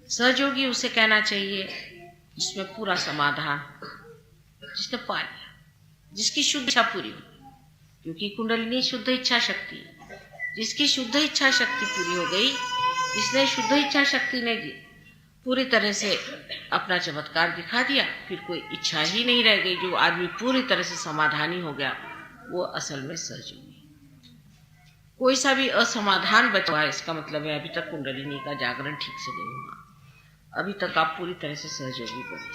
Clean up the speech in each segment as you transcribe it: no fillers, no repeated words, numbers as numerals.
सहयोगी उसे कहना चाहिए जिसमें पूरा समाधान, जिसने पा लिया, जिसकी शुद्ध इच्छा पूरी हो, क्योंकि कुंडलिनी शुद्ध इच्छा शक्ति है। जिसकी शुद्ध इच्छा शक्ति पूरी हो गई, जिसने शुद्ध इच्छा शक्ति ने पूरी तरह से अपना चमत्कार दिखा दिया, फिर कोई इच्छा ही नहीं रह गई, जो आदमी पूरी तरह से समाधानी हो गया, वो असल में सहयोगी। कोई सा भी असमाधान बचा हुआ है, इसका मतलब है अभी तक कुंडलिनी का जागरण ठीक से नहीं हुआ, अभी तक आप पूरी तरह से सहयोगी बने।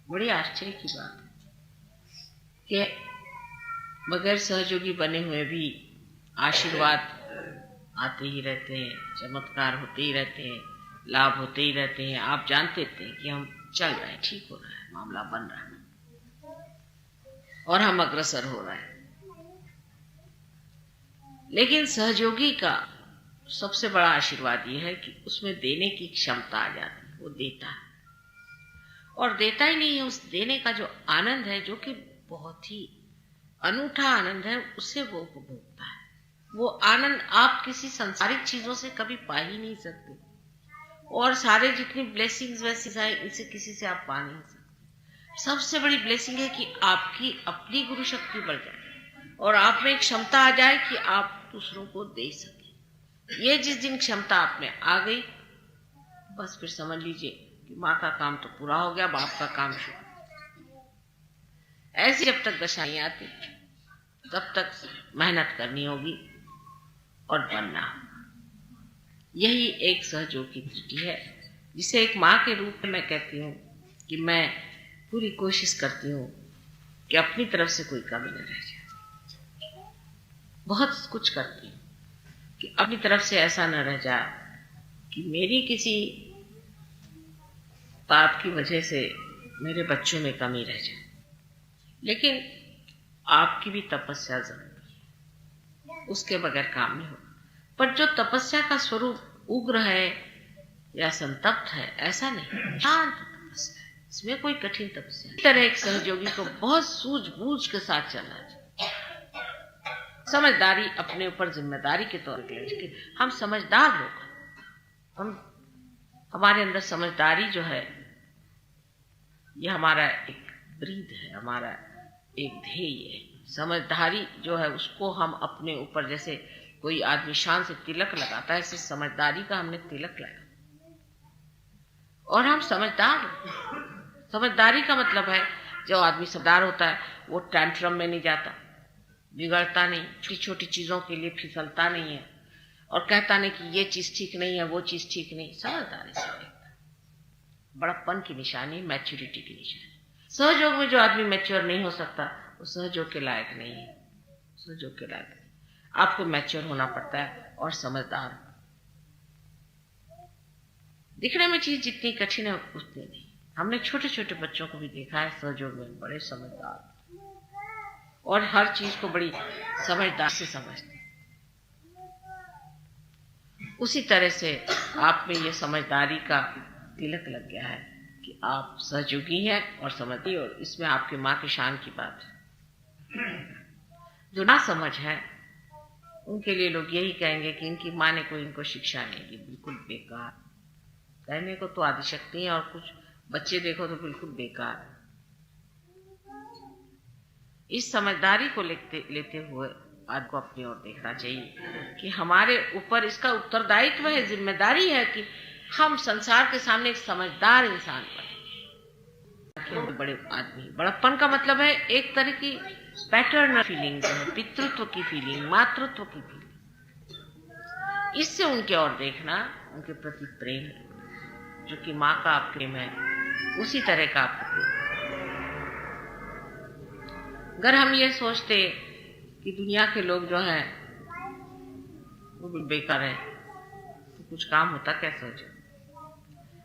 बड़ी आश्चर्य की बात है कि बगैर सहयोगी बने हुए भी आशीर्वाद आते ही रहते हैं, चमत्कार होते ही रहते हैं, लाभ होते ही रहते हैं। आप जानते थे कि हम चल रहे हैं, ठीक हो रहा है, मामला बन रहा है और हम अग्रसर हो रहे हैं। लेकिन सहयोगी का सबसे बड़ा आशीर्वाद यह है कि उसमें देने की क्षमता आ जाती है। वो देता है, और देता ही नहीं है, उस देने का जो आनंद है, जो कि बहुत ही अनूठा आनंद है, उसे वो उपभोगता है। वो आनंद आप किसी सांसारिक चीजों से कभी पा ही नहीं सकते, और सारे जितनी ब्लेसिंग्स वैसे आए, इनसे किसी से आप पा नहीं सकते। सबसे बड़ी ब्लेसिंग है कि आपकी अपनी गुरु शक्ति बढ़ जाए और आप में एक क्षमता आ जाए कि आप दूसरों को दे सके। ये जिस दिन क्षमता आप में आ गई, बस फिर समझ लीजिए कि माँ का काम तो पूरा हो गया, बाप का काम शुरू। ऐसी जब तक दशा नहीं आती, तब तक मेहनत करनी होगी और बनना। यही एक सहयोग की दृष्टि है, जिसे एक माँ के रूप में मैं कहती हूँ कि मैं पूरी कोशिश करती हूँ कि अपनी तरफ से कोई कमी न रह जाए। बहुत कुछ करती हूँ कि अपनी तरफ से ऐसा न रह जाए कि मेरी किसी बात की वजह से मेरे बच्चों में कमी रह जाए। लेकिन आपकी भी तपस्या जरूरी है, उसके बगैर काम नहीं होगा। पर जो तपस्या का स्वरूप उग्र है या संतप्त है, ऐसा नहीं, शांत तपस्या है, इसमें कोई कठिन तपस्या। इस तरह एक सहयोगी को बहुत सूझबूझ के साथ चलना चाहिए। समझदारी अपने ऊपर जिम्मेदारी के तौर पर कि हम समझदार लोग, हमारे अंदर समझदारी जो है, ये हमारा एक ब्रीद है, हमारा एक ध्येय है। समझदारी जो है उसको हम अपने ऊपर, जैसे कोई आदमी शान से तिलक लगाता है, ऐसे समझदारी का हमने तिलक लगाया और हम समझदार। समझदारी का मतलब है जो आदमी समझदार होता है वो टैंट्रम में नहीं जाता, बिगड़ता नहीं, छोटी छोटी चीजों के लिए फिसलता नहीं है और कहता नहीं कि ये चीज ठीक नहीं है, वो चीज ठीक नहीं। समझदारी से देखता, बड़प्पन की निशानी, मैच्योरिटी की निशानी। सहयोग में जो आदमी मैच्योर नहीं हो सकता, वो सहयोग के लायक नहीं है। सहयोग के लायक नहीं, आपको मैच्योर होना पड़ता है और समझदार। दिखने में चीज जितनी कठिन है उतनी नहीं। हमने छोटे छोटे बच्चों को भी देखा है सहयोग में बड़े समझदार और हर चीज को बड़ी समझदार से समझते। उसी तरह से आप में ये समझदारी का तिलक लग गया है कि आप सहयोगी हैं और समझती, और इसमें आपकी माँ की शान की बात है। जो ना समझ है उनके लिए लोग यही कहेंगे कि इनकी माँ ने कोई इनको शिक्षा नहीं दी, बिल्कुल बेकार। कहने को तो आदिशक्ति है और कुछ बच्चे देखो तो बिल्कुल बेकार है। इस समझदारी को लेते हुए आज को अपनी ओर देखना चाहिए कि हमारे ऊपर इसका उत्तरदायित्व है, जिम्मेदारी है कि हम संसार के सामने एक समझदार इंसान बने। बड़े आदमी, बड़प्पन का मतलब है एक तरह की पैटर्नल फीलिंग, पितृत्व की फीलिंग, मातृत्व की फीलिंग। इससे उनके ओर देखना, उनके प्रति प्रेम, जो कि माँ का आप प्रेम है, उसी तरह का आपका प्रेम। अगर हम ये सोचते कि दुनिया के लोग जो हैं वो बेकार है, तो कुछ काम होता क्या सोचो?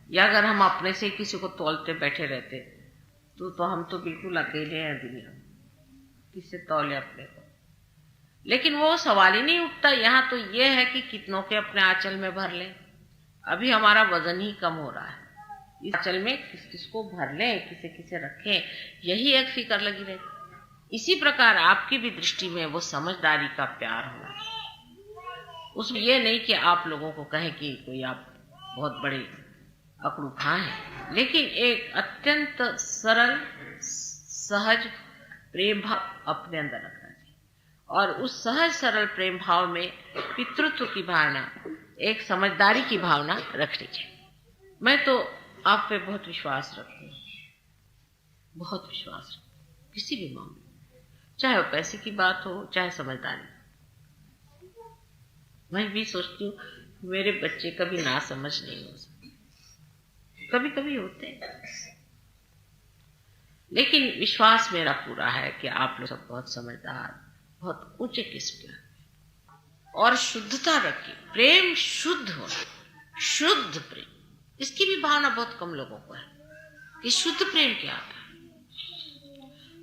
या अगर हम अपने से किसी को तौलते बैठे रहते तो हम तो बिल्कुल अकेले हैं दुनिया में, किससे तौले अपने को? लेकिन वो सवाल ही नहीं उठता। यहाँ तो ये है कि कितनों के अपने आंचल में भर लें। अभी हमारा वजन ही कम हो रहा है, इस आंचल में किस किस को भर लें, किसे किसे रखें, यही एक फिक्र लगी रहती। इसी प्रकार आपकी भी दृष्टि में वो समझदारी का प्यार होना। उसमें ये नहीं कि आप लोगों को कहें कि कोई आप बहुत बड़े अकड़ूखा है, लेकिन एक अत्यंत सरल सहज प्रेम भाव अपने अंदर रखना चाहिए। और उस सहज सरल प्रेम भाव में पितृत्व की भावना, एक समझदारी की भावना रखनी चाहिए। मैं तो आप पे बहुत विश्वास रखती हूँ, बहुत विश्वास रखती हूँ किसी भी मामले में, चाहे वो पैसे की बात हो चाहे समझदारी। मैं भी सोचती हूँ मेरे बच्चे कभी ना समझ नहीं हो सकते, कभी कभी होते हैं, लेकिन विश्वास मेरा पूरा है कि आप लोग सब बहुत समझदार, बहुत ऊंचे किस्म के और शुद्धता रखिए। प्रेम शुद्ध हो, शुद्ध प्रेम, इसकी भी भावना बहुत कम लोगों को है कि शुद्ध प्रेम क्या होता है।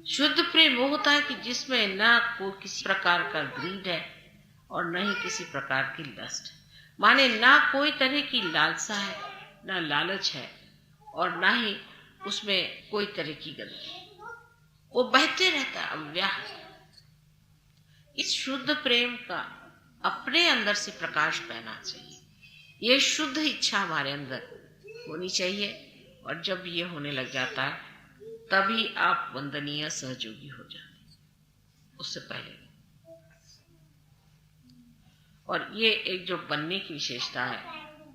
शुद्ध प्रेम वो होता है कि जिसमें ना कोई किसी प्रकार का ग्रीड है और न ही किसी प्रकार की लस्ट है, माने ना कोई तरह की लालसा है, ना लालच है, और ना ही उसमें कोई तरह की गंदगी, वो बहते रहता है अव्याह। इस शुद्ध प्रेम का अपने अंदर से प्रकाश पैना चाहिए, ये शुद्ध इच्छा हमारे अंदर होनी चाहिए, और जब ये होने लग जाता है तभी आप वंदनीय सहयोगी हो जाते, उससे पहले। और ये एक जो बनने की विशेषता है,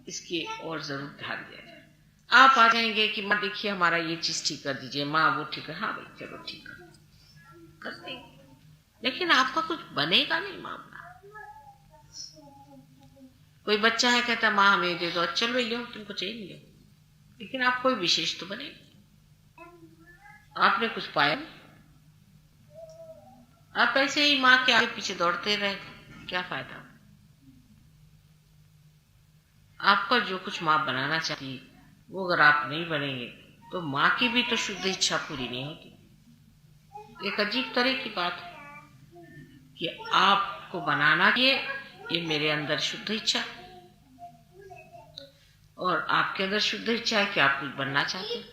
इसकी और जरूर ध्यान दिया जाए। आप आ जाएंगे कि माँ देखिए हमारा ये चीज ठीक कर दीजिए, माँ वो ठीक है, हाँ भाई चलो ठीक कर देंगे, लेकिन आपका कुछ बनेगा नहीं मामला। कोई बच्चा है कहता माँ हमें दे दो, चलो लो तुमको चाहिए लो, लेकिन आप कोई विशेष तो बने, आपने कुछ पाया नहीं। आप ऐसे ही माँ के आगे पीछे दौड़ते रहे, क्या फायदा। आपका जो कुछ माँ बनाना चाहती है वो अगर आप नहीं बनेंगे तो माँ की भी तो शुद्ध इच्छा पूरी नहीं होती। एक अजीब तरह की बात है कि आपको बनाना चाहिए, ये मेरे अंदर शुद्ध इच्छा, और आपके अंदर शुद्ध इच्छा है कि आप कुछ बनना चाहते हैं।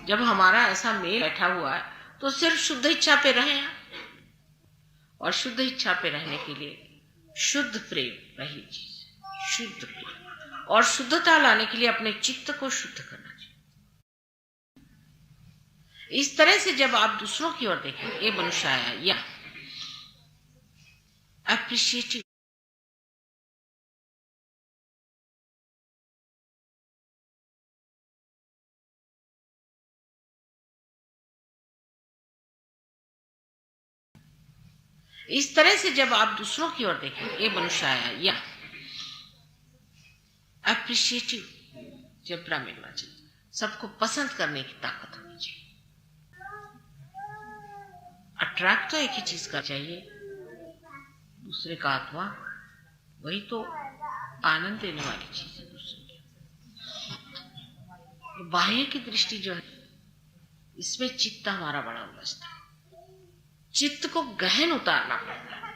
जब हमारा ऐसा मेल बैठा हुआ है तो सिर्फ शुद्ध इच्छा पे रहे, और शुद्ध इच्छा पे रहने के लिए शुद्ध प्रेम रही चीज, शुद्ध प्रेम, और शुद्धता लाने के लिए अपने चित्त को शुद्ध करना चाहिए। इस तरह से जब आप दूसरों की ओर देखें, ये मनुष्य आया या अप्रिशिएटिव, इस तरह से जब आप दूसरों की ओर देखें, ये मनुष्य आया या अप्रिशिएटिव, टेम्परामेंट होना चाहिए, सबको पसंद करने की ताकत होनी चाहिए। अट्रैक्ट तो एक ही चीज का चाहिए, दूसरे का आत्मा, वही तो आनंद देने वाली चीज है दूसरे की। बाह्य की दृष्टि जो है, इसमें चित्त हमारा बड़ा उलझता है, चित्त को गहन उतारना पड़ता है,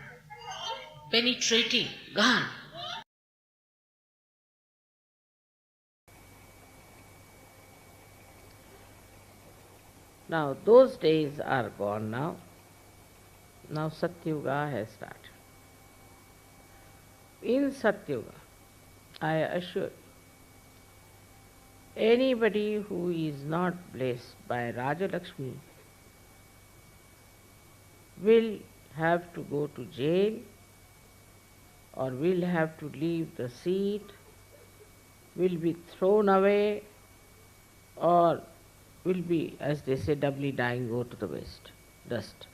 पेनिट्रेटिंग, गहन। Now those days are gone now. Now SahajaYoga has started. In SahajaYoga, I assure anybody who is not blessed by Rajalakshmi will have to go to jail, or will have to leave the seat, will be thrown away, or will be, as they say, doubly dying, go to the waste, dust.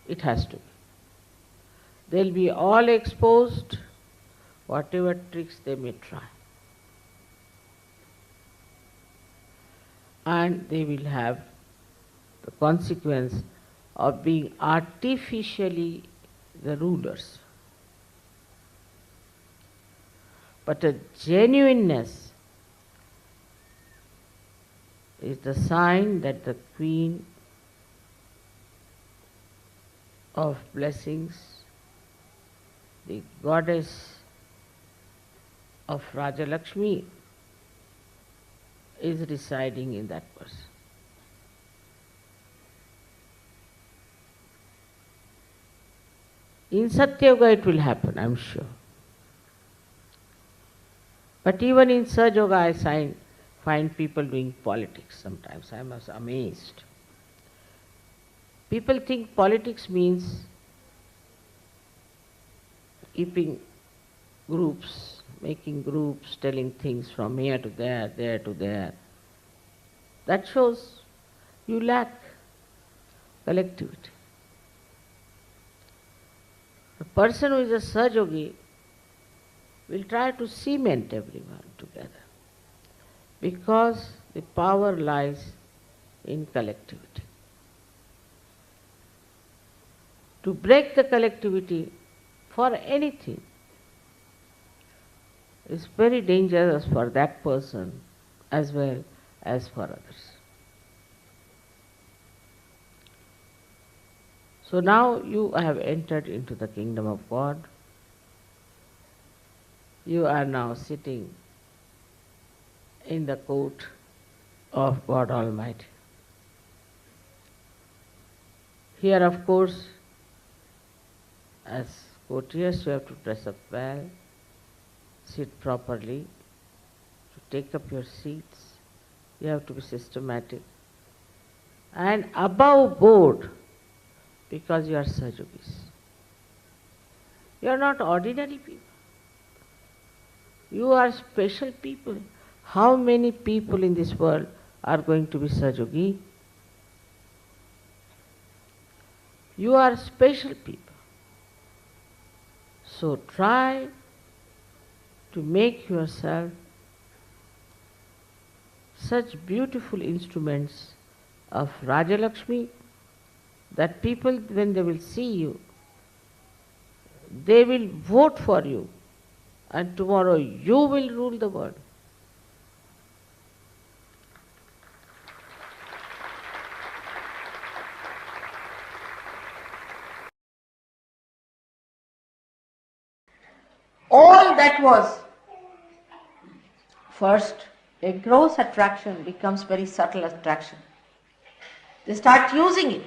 It has to be. They'll be all exposed, whatever tricks they may try. And they will have the consequence of being artificially the rulers. But a genuineness is the sign that the Queen of Blessings, the goddess of Rajalakshmi, is residing in that person. In SahajaYoga it will happen, I am sure. But even in SahajaYoga I find people doing politics sometimes. I am amazed. People think politics means keeping groups, making groups, telling things from here to there, there to there. That shows you lack collectivity. A person who is a Sahaja will try to cement everyone together because the power lies in collectivity. To break the collectivity for anything is very dangerous for that person as well as for others. So now you have entered into the kingdom of God. You are now sitting in the court of God Almighty. Here, of course, as courtiers, you have to dress up well, sit properly, to take up your seats. You have to be systematic and above board, because you are Sahajogis. You are not ordinary people. You are special people. How many people in this world are going to be Sahajogi? You are special people. So try to make yourself such beautiful instruments of Rajalakshmi that people, when they will see you, they will vote for you, and tomorrow you will rule the world. All that was first a gross attraction becomes very subtle attraction. They start using it.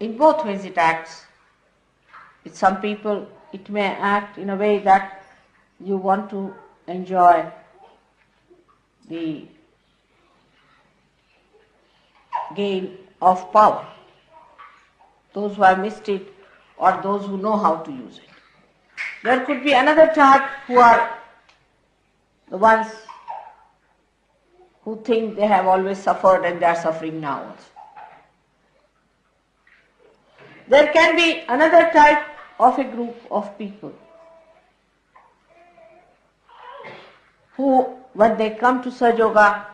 In both ways it acts. With some people it may act in a way that you want to enjoy the gain of power. Those who have missed it or those who know how to use it. There could be another type who are the ones who think they have always suffered and they are suffering now also. There can be another type of a group of people who, when they come to Sahaja,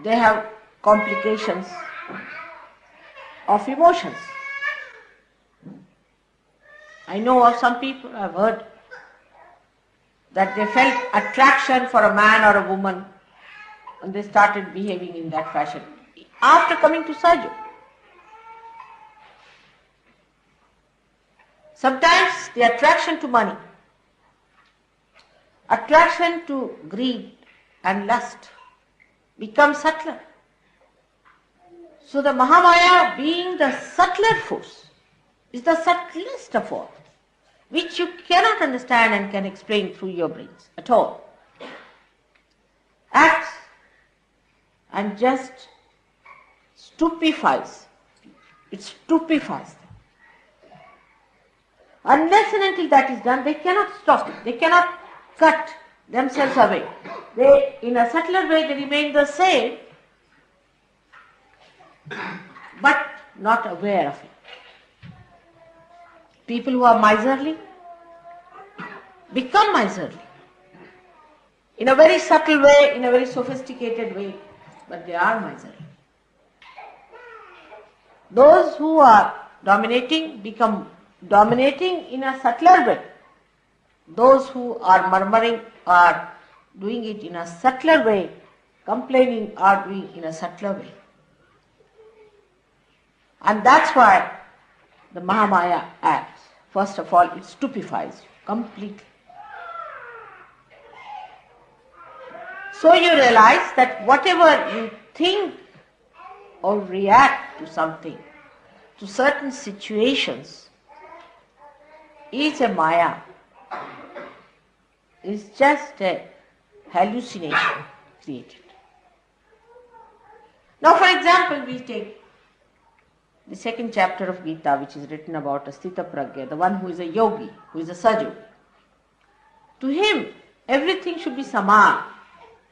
they have complications of emotions. I know of some people, I have heard, that they felt attraction for a man or a woman and they started behaving in that fashion after coming to Sahaja. Sometimes the attraction to money, attraction to greed and lust becomes subtler. So the Mahamaya, being the subtler force, is the subtlest of all, which you cannot understand and can explain through your brains at all. Acts and just stupefies. It stupefies them. Unless and until that is done, they cannot stop it. They cannot cut themselves away. They, in a subtler way, they remain the same, but not aware of it. People who are miserly become miserly in a very subtle way, in a very sophisticated way, but they are miserly. Those who are dominating become dominating in a subtler way. Those who are murmuring are doing it in a subtler way, complaining are doing in a subtler way. And that's why the Mahamaya acts. First of all, it stupefies you completely. So you realize that whatever you think or react to something, to certain situations, is a Maya, is just a hallucination created. Now, for example, we take the second chapter of Gita, which is written about a Sthita Pragya, the one who is a yogi, who is a Sahaja. To him, everything should be saman,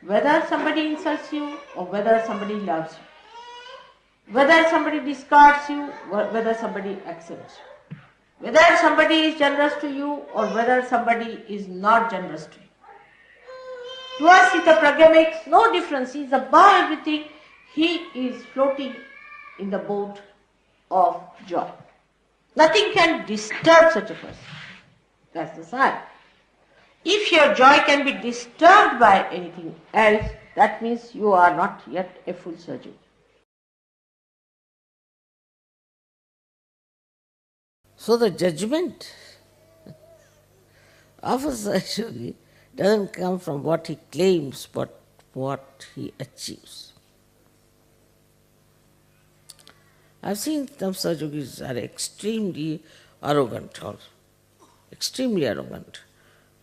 whether somebody insults you or whether somebody loves you, whether somebody discards you or whether somebody accepts you, whether somebody is generous to you or whether somebody is not generous to you. To us, Sthita Pragya makes no difference. He is above everything. He is floating in the boat of joy. Nothing can disturb such a person. That's the sign. If your joy can be disturbed by anything else, that means you are not yet a full Sahaja. So the judgment of a Sahaja doesn't come from what he claims, but what he achieves. I've seen some Sahajogis are extremely arrogant also. Extremely arrogant.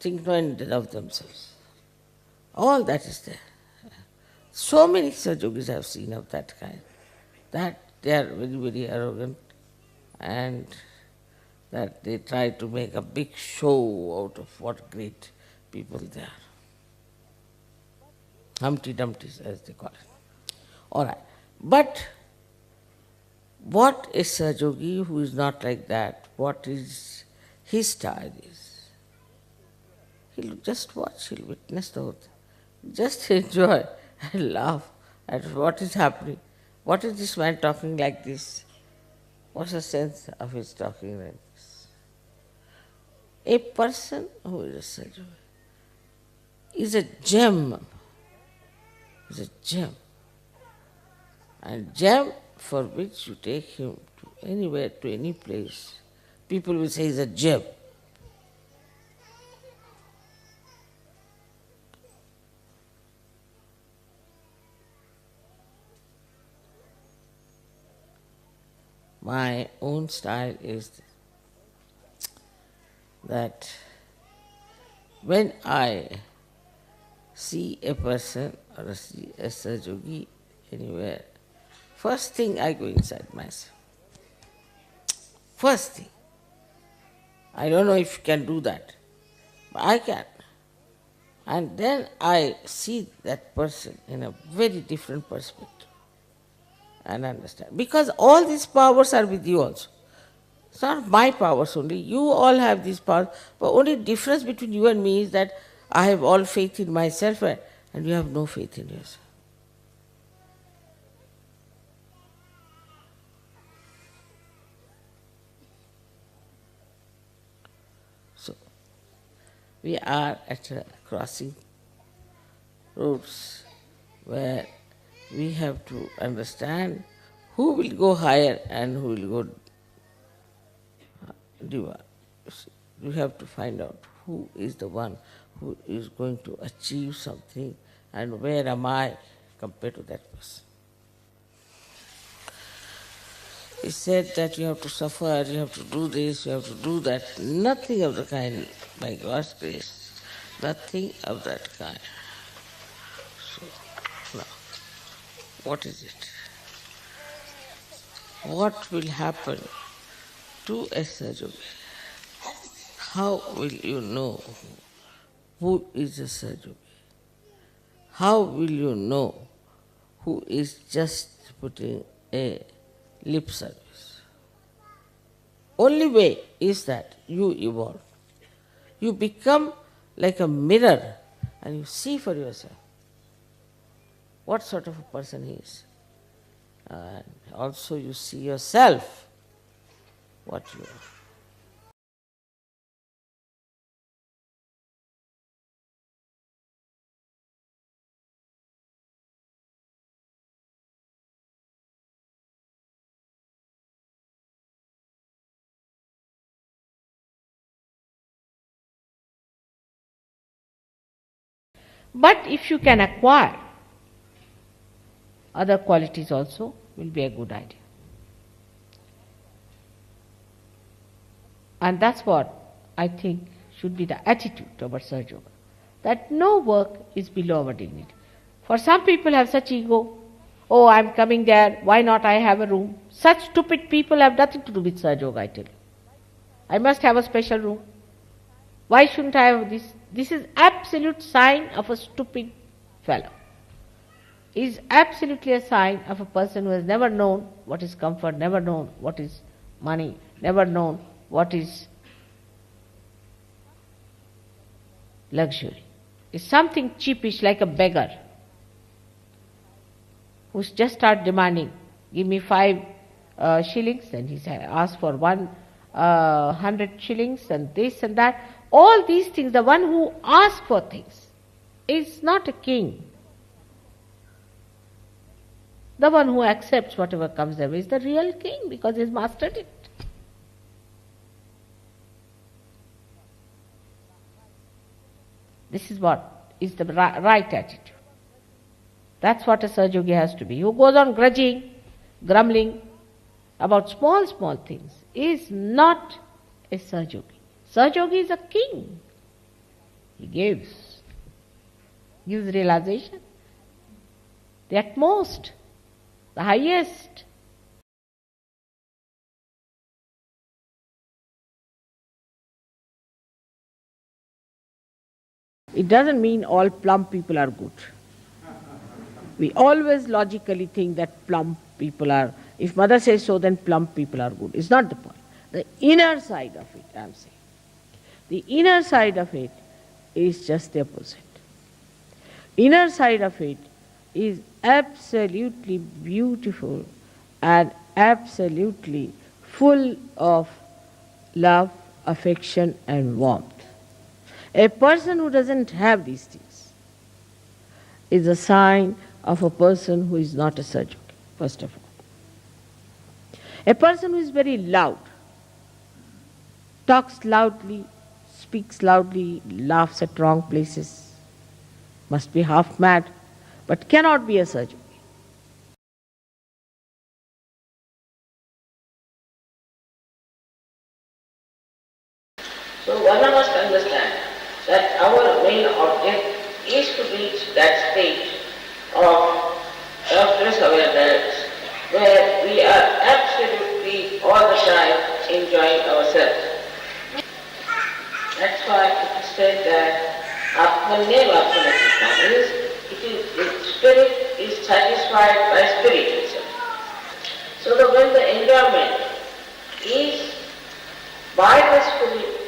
Think no end of themselves. All that is there. So many Sahajogis I have seen of that kind. That they are very, very arrogant and that they try to make a big show out of what great people they are. Humpty Dumptys, as they call it. All right. But what is Sahajogi who is not like that? What is his style is? He'll just watch, he'll witness the whole thing. Just enjoy and laugh at what is happening. What is this man talking like this? What's the sense of his talking like this? A person who is a Sahajogi is a gem. Is a gem. And gem for which you take him to anywhere, to any place, people will say he's a gem. My own style is that when I see a person or see a Sahajogi anywhere, first thing I go inside myself. First thing. I don't know if you can do that, but I can. And then I see that person in a very different perspective and understand. Because all these powers are with you also. It's not my powers only. You all have these powers. But only difference between you and me is that I have all faith in myself and you have no faith in yourself. So, we are at a crossing roads where we have to understand who will go higher and who will go deeper. We have to find out who is the one who is going to achieve something and where am I compared to that person. He said that you have to suffer, you have to do this, you have to do that. Nothing of the kind, by God's grace. Nothing of that kind. So, now, what is it? What will happen to a Sahajogi? How will you know who is a Sahajogi? How will you know who is just putting a lip service? Only way is that you evolve. You become like a mirror and you see for yourself what sort of a person he is. And also you see yourself what you are. But if you can acquire other qualities also, will be a good idea. And that's what I think, should be the attitude towards Sahaja, that no work is below our dignity. For some people have such ego, oh, I'm coming there, why not I have a room? Such stupid people have nothing to do with Sahaja, I tell you. I must have a special room. Why shouldn't I have this? This is absolute sign of a stupid fellow. It is absolutely a sign of a person who has never known what is comfort, never known what is money, never known what is luxury. It's something cheapish like a beggar who just start demanding, give me 5 shillings, and he asks for 100 shillings and this and that. All these things, the one who asks for things is not a king. The one who accepts whatever comes their way is the real king because he's mastered it. This is what is the right attitude. That's what a Sahaja has to be. Who goes on grudging, grumbling about small things is not a Sahaja. Sahaja is a king. He gives realization, the utmost, the highest. It doesn't mean all plump people are good. We always logically think that plump people are, if mother says so, then plump people are good. It's not the point. The inner side of it, I'm saying. The inner side of it is just the opposite. Inner side of it is absolutely beautiful and absolutely full of love, affection and warmth. A person who doesn't have these things is a sign of a person who is not a Sahaja, first of all. A person who is very loud, talks loudly, speaks loudly, laughs at wrong places, must be half mad, but cannot be a Sahaja. So one must understand that our main object is to reach that state of selfless awareness where we are absolutely all the time enjoying ourselves. That's why it is said that Atmaneva means the spirit is satisfied by spirit itself. So that when the enjoyment is by the spirit,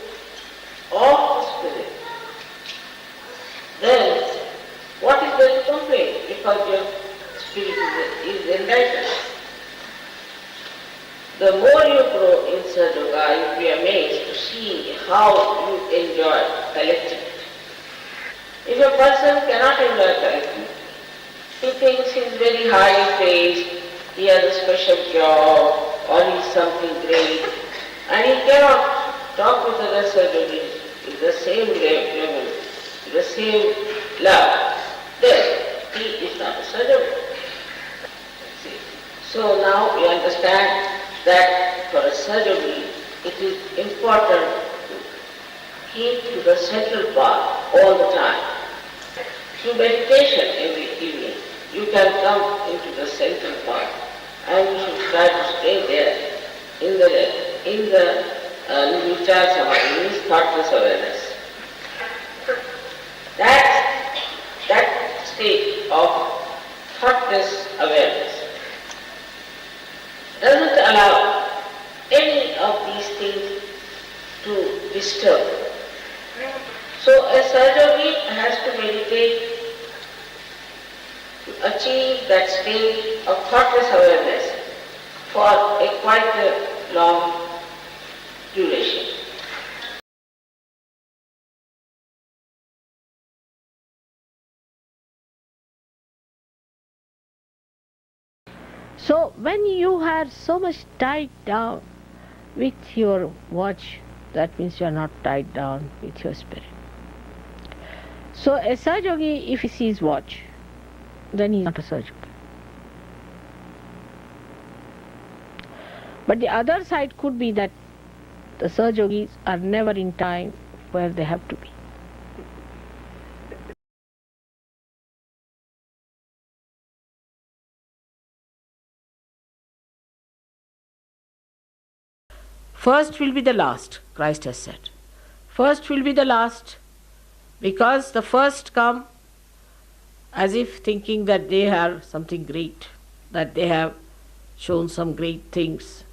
of the spirit, then what is there to complain because your spirit is enlightened? The more you grow in Sahaja, you'll be amazed to see how you enjoy collectivity. If a person cannot enjoy collectivity, he thinks he's very high placed, he has a special job, or he's something great, and he cannot talk with other Sahajas with the same level, the same love, then he is not a Sahaja. So now we understand that for a Sahaja, it is important to keep to the central path all the time. Through meditation every evening, you can come into the central path and you should try to stay there in the Vichar Samadhi, means thoughtless awareness. That state of thoughtless awareness doesn't allow any of these things to disturb. So a Sahaja has to meditate to achieve that state of thoughtless awareness for a quite a long duration. So when you are so much tied down with your watch, that means you are not tied down with your spirit. So a Sahaja, if he sees watch, then he is not a Sahaja. But the other side could be that The Sahajogis are never in time where they have to be. First will be the last, Christ has said. First will be the last, because the first come as if thinking that they have something great, that they have shown some great things.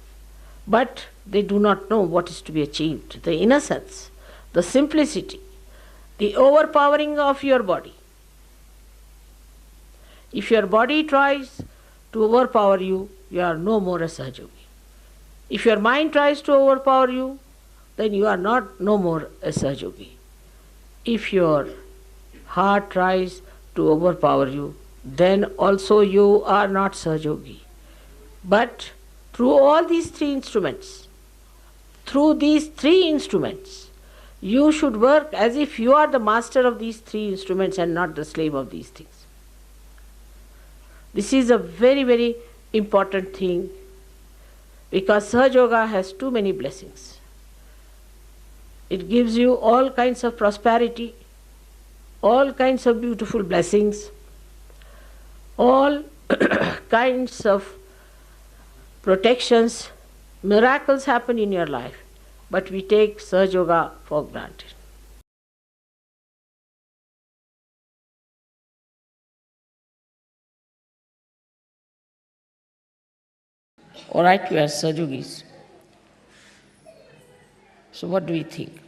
But they do not know what is to be achieved. The innocence, the simplicity, the overpowering of your body. If your body tries to overpower you, you are no more a Sahajogi. If your mind tries to overpower you, then you are no more a Sahajogi. If your heart tries to overpower you, then also you are not Sahajogi. But through all these three instruments, you should work as if you are the master of these three instruments and not the slave of these things. This is a very, very important thing, because Sahaja has too many blessings. It gives you all kinds of prosperity, all kinds of beautiful blessings, all kinds of protections, miracles happen in your life, but we take Sahaja for granted. All right, we are Sahajogis. So what do we think?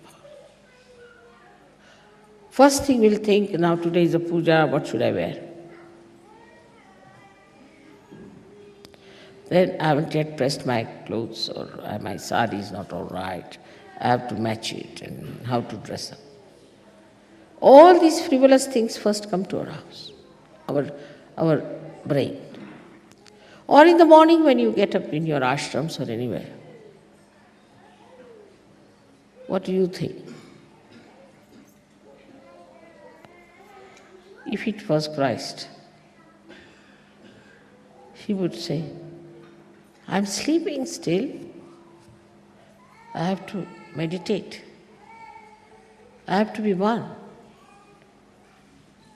First thing we'll think, now today is a puja, what should I wear? Then I haven't yet pressed my clothes, or my sari is not all right. I have to match it, and how to dress up. All these frivolous things first come to our house, our brain. Or in the morning when you get up in your ashrams or anywhere, what do you think? If it was Christ, he would say, I'm sleeping still. I have to meditate. I have to be one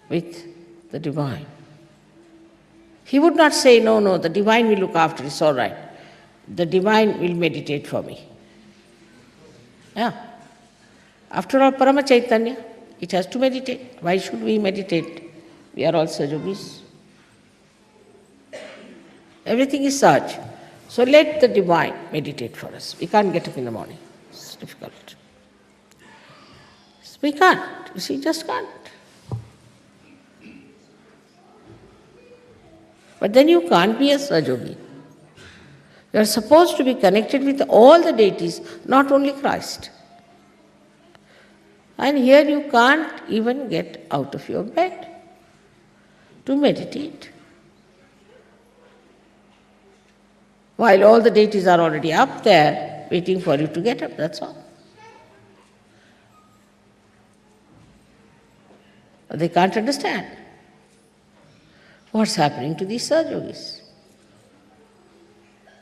with the divine. He would not say, no, the divine will look after it, it's all right. The divine will meditate for me. Yeah. After all, Parama Chaitanya, it has to meditate. Why should we meditate? We are all Sahajogis. Everything is Sahaj. So let the divine meditate for us. We can't get up in the morning. It's difficult. We can't. You see, just can't. But then you can't be a Sahajogi. You are supposed to be connected with all the deities, not only Christ. And here you can't even get out of your bed to meditate. While all the deities are already up there, waiting for you to get up, that's all. But they can't understand what's happening to these Sahajogis.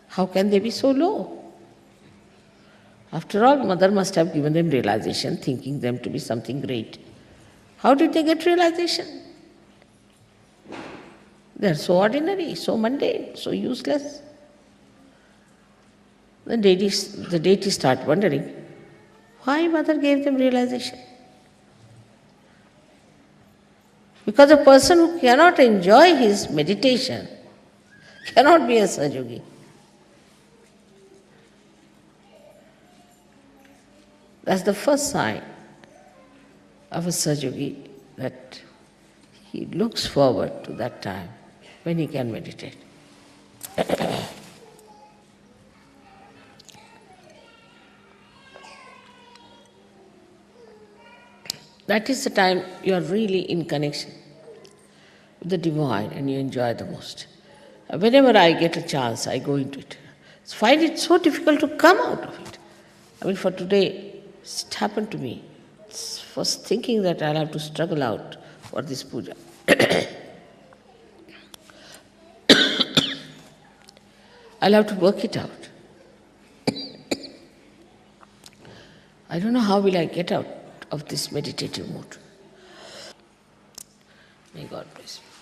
How can they be so low? After all, Mother must have given them realization, thinking them to be something great. How did they get realization? They are so ordinary, so mundane, so useless. The deities start wondering, why Mother gave them realization? Because a person who cannot enjoy his meditation cannot be a Sahajogi. That's the first sign of a Sahajogi, that he looks forward to that time when he can meditate. That is the time you are really in connection with the divine and you enjoy the most. Whenever I get a chance, I go into it. I find it so difficult to come out of it. I mean, for today, it happened to me. I was thinking that I'll have to struggle out for this puja. I'll have to work it out. I don't know how will I get out of this meditative mood. May God bless you.